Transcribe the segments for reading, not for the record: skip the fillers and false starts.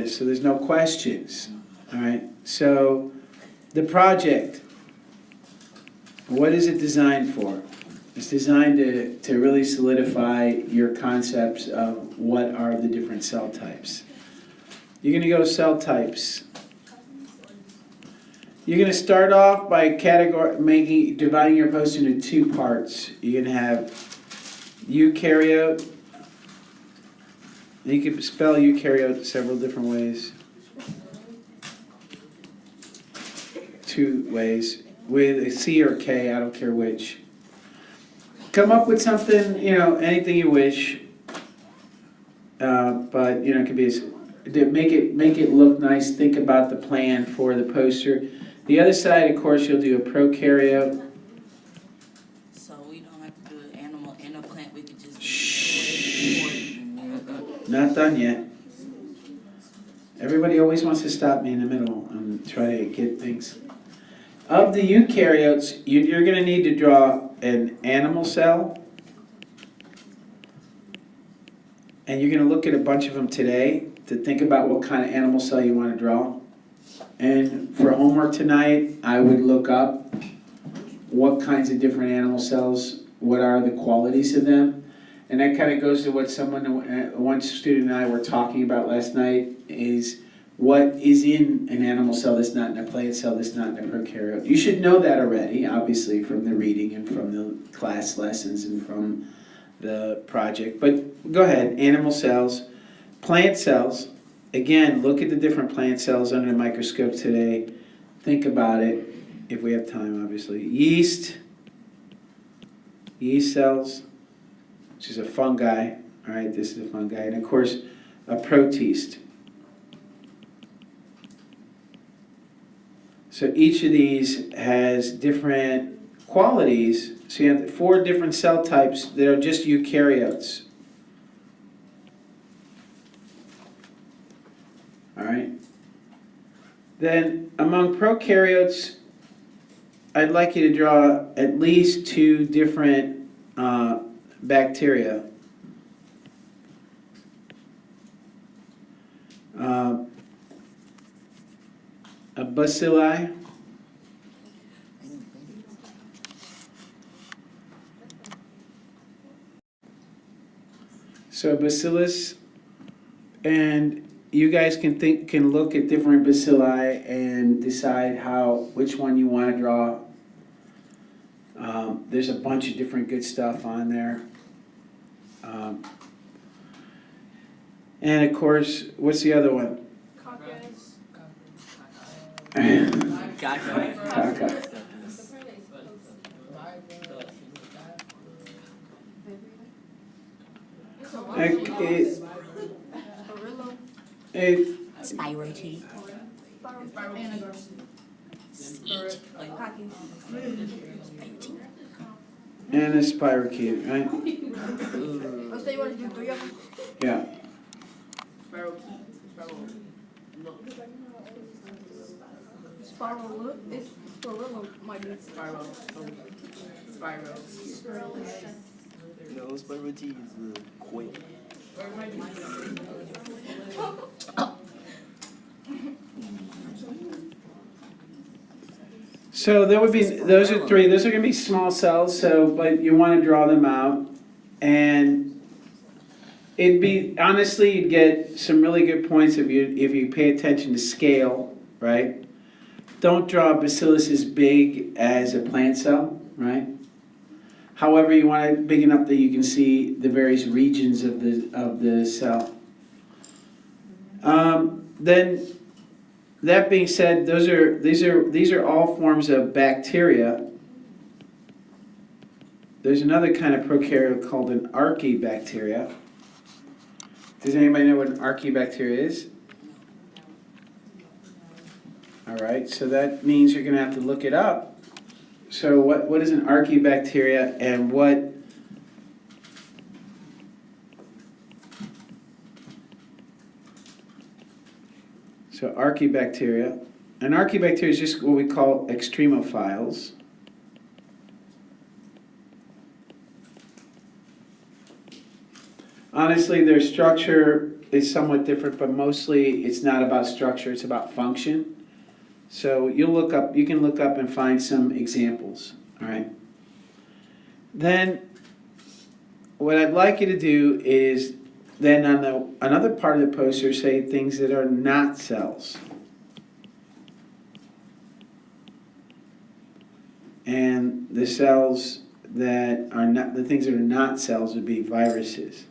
So there's no questions, all right? So the project, what is it designed for? It's designed to really solidify your concepts of what are the different cell types. You're gonna go cell types. You're gonna start off by dividing your poster into two parts. You're gonna have eukaryote. You can spell eukaryote several different ways. Two ways. With a C or K, I don't care which. Come up with something, anything you wish. But, it could be, make it look nice. Think about the plan for the poster. The other side, of course, you'll do a prokaryote. So we don't have to do an animal and a plant, we could just... Shh. Not done yet. Everybody always wants to stop me in the middle and try to get things. Of the eukaryotes, you're going to need to draw an animal cell. And you're going to look at a bunch of them today to think about what kind of animal cell you want to draw. And for homework tonight, I would look up what kinds of different animal cells, what are the qualities of them. And that kind of goes to what one student and I were talking about last night, is what is in an animal cell that's not in a plant cell, that's not in a prokaryote. You should know that already, obviously, from the reading and from the class lessons and from the project. But go ahead, animal cells. Plant cells, again, look at the different plant cells under the microscope today. Think about it, if we have time, obviously. Yeast cells, which is a fungi, all right, this is a fungi, and of course, a protist. So each of these has different qualities. So you have 4 different cell types that are just eukaryotes. All right. Then among prokaryotes, I'd like you to draw at least 2 different bacteria. A bacilli. So bacillus, and you guys can look at different bacilli and decide which one you want to draw. There's a bunch of different good stuff on there. And of course, what's the other one? Caca. Spirochete. And a spirochete, right? So you want to do 3 of them? Yeah. Spiral, it's Spiral might be Spiral. No, spirochete is quick. So there would be, those are 3. Those are going to be small cells. But you want to draw them out, and honestly, you'd get some really good points if you pay attention to scale, right? Don't draw a bacillus as big as a plant cell, right? However, you want it big enough that you can see the various regions of the cell. Then, that being said, these are all forms of bacteria. There's another kind of prokaryote called an archaebacteria. Does anybody know what an archaebacteria is? All right, so that means you're going to have to look it up. So what is an archaebacteria, and what... So archaebacteria. An archaebacteria is just what we call extremophiles. Honestly, their structure is somewhat different, but mostly it's not about structure, it's about function. So you can look up and find some examples, all right? Then what I'd like you to do is then on another part of the poster say things that are not cells. And the cells that are not, the things that are not cells would be viruses.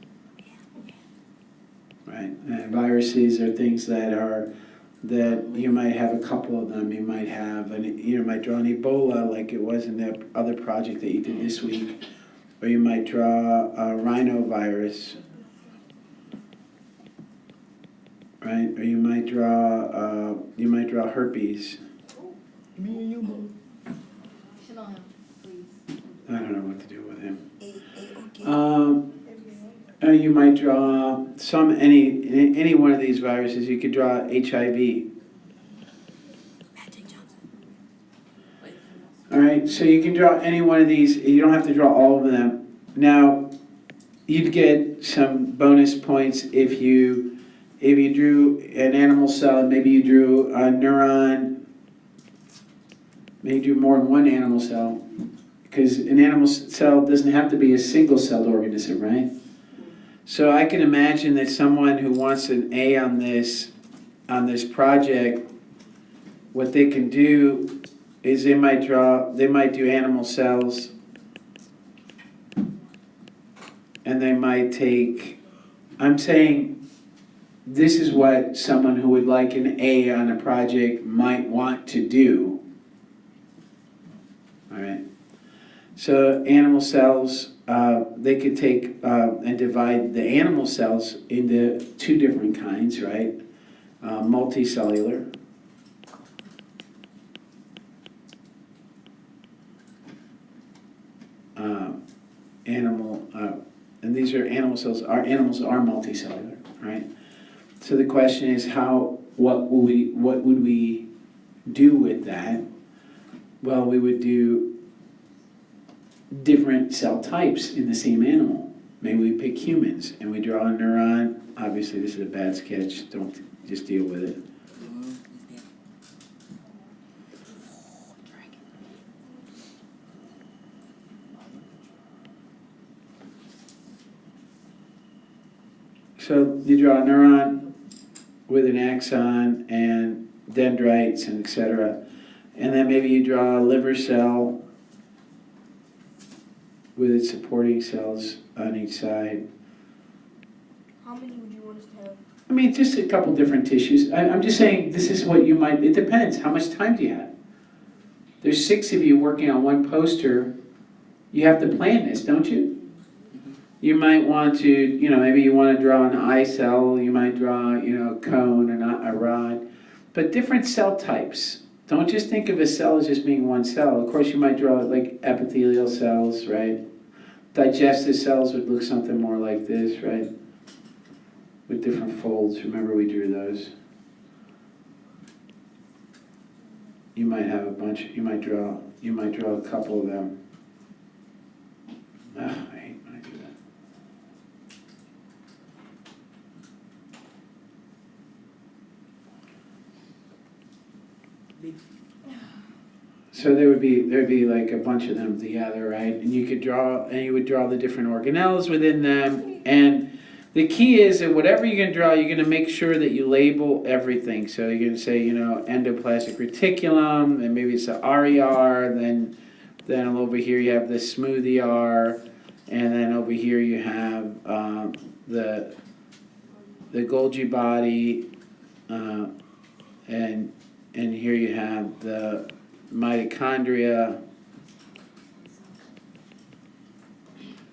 Right? And viruses are things that you might have a couple of them. You might draw an Ebola like it was in that other project that you did this week. Or you might draw a rhinovirus. Right? Or you might draw herpes. Me and you, boo. Sit on him, please. I don't know what to do with him. You might draw any one of these viruses. You could draw HIV. All right, so you can draw any one of these. You don't have to draw all of them. Now, you'd get some bonus points if you drew an animal cell and maybe you drew a neuron. Maybe you drew more than one animal cell, because an animal cell doesn't have to be a single-celled organism, right? So I can imagine that someone who wants an A on this project, what they can do is they might do animal cells, and they might take, I'm saying this is what someone who would like an A on a project might want to do. All right. So animal cells, they could take and divide the animal cells into two different kinds, right? Multicellular. And these are animal cells. Our animals are multicellular, right? So the question is, what would we do with that? Well, we would do different cell types in the same animal. Maybe we pick humans and we draw a neuron. Obviously, this is a bad sketch. Don't just deal with it. So you draw a neuron with an axon and dendrites and etc. And then maybe you draw a liver cell with its supporting cells on each side. How many would you want us to have? I mean, just a couple different tissues. I'm just saying this is what you might, it depends. How much time do you have? There's 6 of you working on one poster. You have to plan this, don't you? You might want to, maybe you want to draw an eye cell. You might draw, a cone and a rod. But different cell types. Don't just think of a cell as just being one cell. Of course, you might draw like epithelial cells, right? Digestive cells would look something more like this, right? With different folds. Remember we drew those. You might have a bunch. You might draw a couple of them. I hate when I do that. So there'd be like a bunch of them together, right? And you would draw the different organelles within them. And the key is that whatever you're going to draw, you're going to make sure that you label everything. So you're going to say, endoplasmic reticulum, and maybe it's the RER, then over here you have the smooth ER, and then over here you have the Golgi body, and here you have the mitochondria.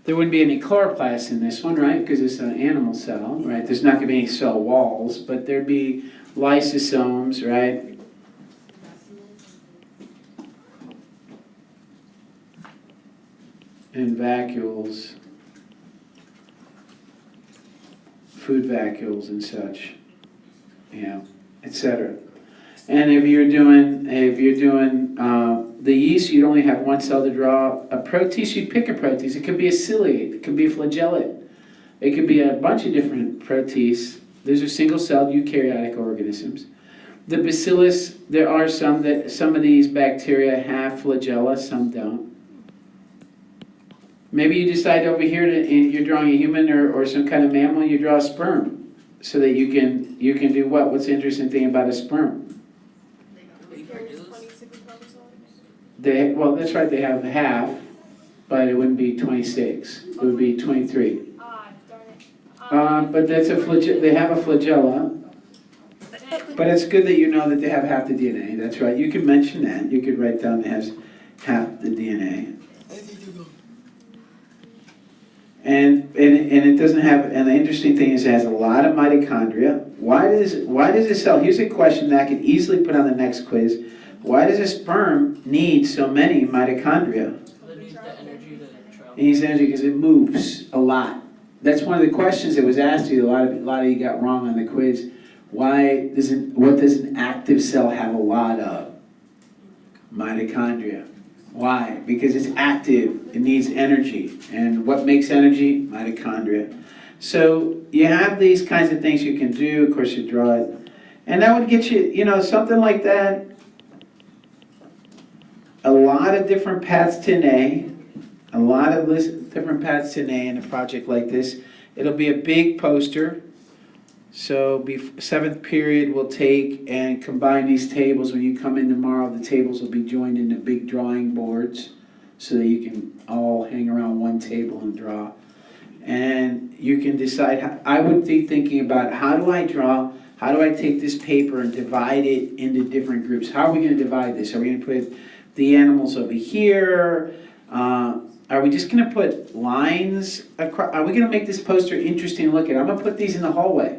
There wouldn't be any chloroplasts in this one, right? Because it's an animal cell, right? There's not going to be any cell walls, but there'd be lysosomes, right? And vacuoles, food vacuoles and such, etc. And if you're doing the yeast, you'd only have one cell to draw. A protease, you'd pick a protease. It could be a ciliate, it could be a flagellate, it could be a bunch of different protease, Those are single-celled eukaryotic organisms. The bacillus, there are some of these bacteria have flagella, some don't. Maybe you decide over here you're drawing a human or some kind of mammal, you draw a sperm, so that you can do what? What's the interesting thing about a sperm? Reproduce. Well, that's right, they have half, but it wouldn't be 26. It would be 23. Darn it. But that's they have a flagella. But it's good that you know that they have half the DNA. That's right. You can mention that. You could write down it has half the DNA. And it doesn't have. And the interesting thing is, it has a lot of mitochondria. Why does a cell? Here's a question that I could easily put on the next quiz. Why does a sperm need so many mitochondria? It needs the energy to travel. It needs energy because it moves a lot. That's one of the questions that was asked you. A lot of you got wrong on the quiz. What does an active cell have a lot of? Mitochondria. Why? Because it's active. It needs energy. And what makes energy? Mitochondria. So you have these kinds of things you can do. Of course, you draw it. And that would get you, something like that. A lot of different paths to an A. A lot of different paths to an A in a project like this. It'll be a big poster. So 7th period will take and combine these tables. When you come in tomorrow, the tables will be joined into big drawing boards so that you can all hang around one table and draw. And you can decide, I would be thinking about how do I draw, how do I take this paper and divide it into different groups? How are we going to divide this? Are we going to put the animals over here? Are we just going to put lines across? Are we going to make this poster interesting to look at? I'm going to put these in the hallway.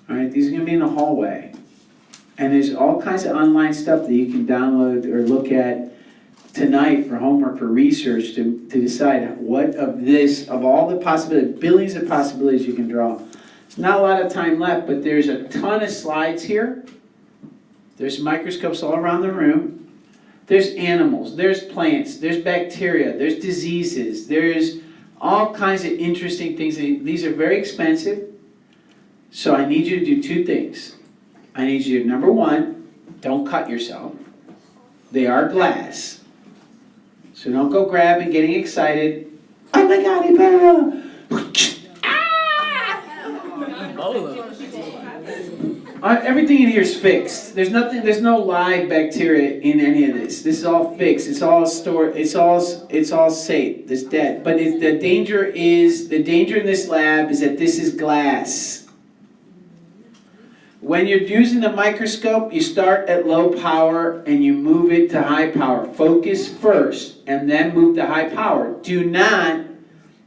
All right, these are going to be in the hallway. And there's all kinds of online stuff that you can download or look at tonight for homework, for research, to decide what of all the possibilities, billions of possibilities you can draw. There's not a lot of time left, but there's a ton of slides here. There's microscopes all around the room. There's animals, there's plants, there's bacteria, there's diseases, there's all kinds of interesting things. These are very expensive. So I need you to do two things. I need you to, number one, don't cut yourself. They are glass. So don't go grabbing, getting excited. Oh my God, Ebola! Everything in here is fixed. There's no live bacteria in any of this. This is all fixed. It's all stored. It's all safe. It's dead. But the danger in this lab is that this is glass. When you're using the microscope, you start at low power and you move it to high power. Focus first and then move to high power. Do not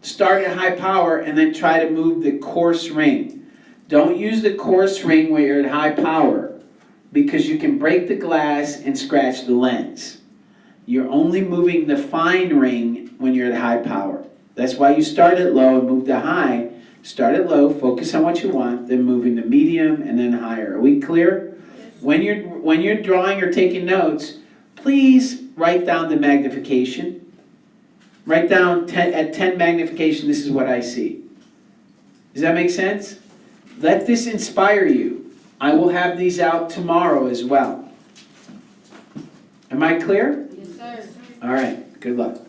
start at high power and then try to move the coarse ring. Don't use the coarse ring when you're at high power because you can break the glass and scratch the lens. You're only moving the fine ring when you're at high power. That's why you start at low and move to high. Start at low, focus on what you want, then move into medium and then higher. Are we clear? When you're drawing or taking notes, please write down the magnification. Write down at 10 magnification, this is what I see. Does that make sense? Let this inspire you. I will have these out tomorrow as well. Am I clear? Yes, sir. All right, good luck.